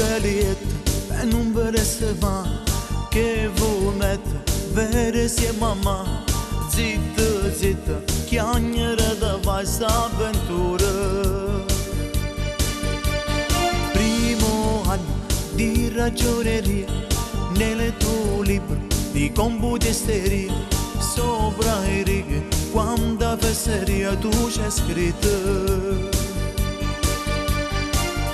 Taliet, penumbre se va, che vumet, vere si mamma. Zită, zită, chiagnere de vals avventură. Primo anno di ragioneria, nelle tuo libro di combustisteria, sopra i righe, quanta fesseria tu c'è scritta.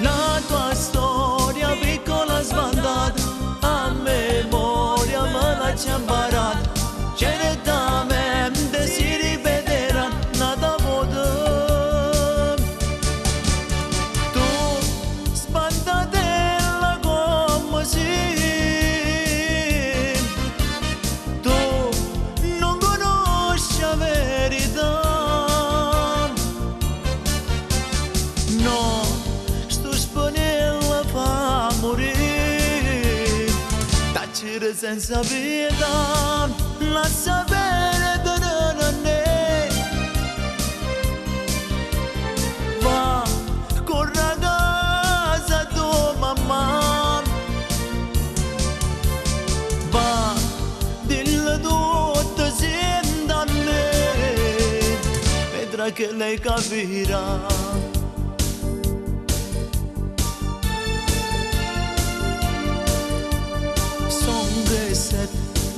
La tua storia piccola sbandata, a memoria me la ci imparata, certamente si ripeterà nata volta. Tu sbandatella come si, tu non conosci la verità. No, tacere senza pietà, la sapere da ne. Va, corre a casa tua mamma. Va, dillo tutto sin da me, vedrà che lei capirà.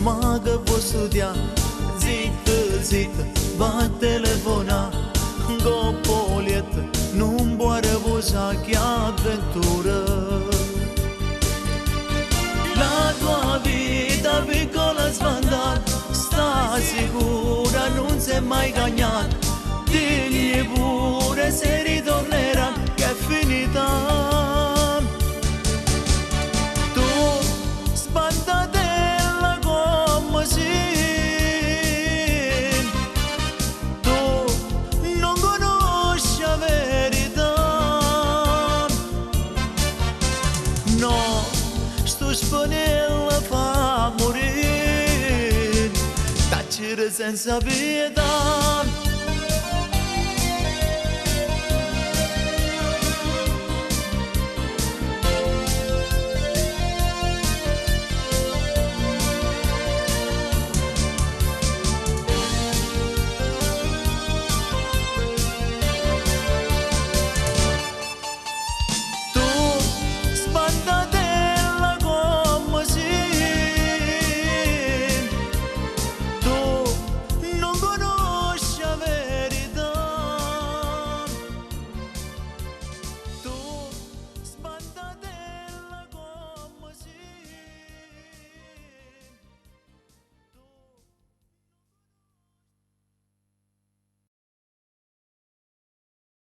Ma che vuoi studiare, zitta, zitta, va a telefonare, con polietta, non può riposare che avventura. La tua vita piccola sbandata, sta sicura, non si è mai cagnata, digli pure se ritornerà, che è finita. No, sto spanella fa morire, tacere senza pietà.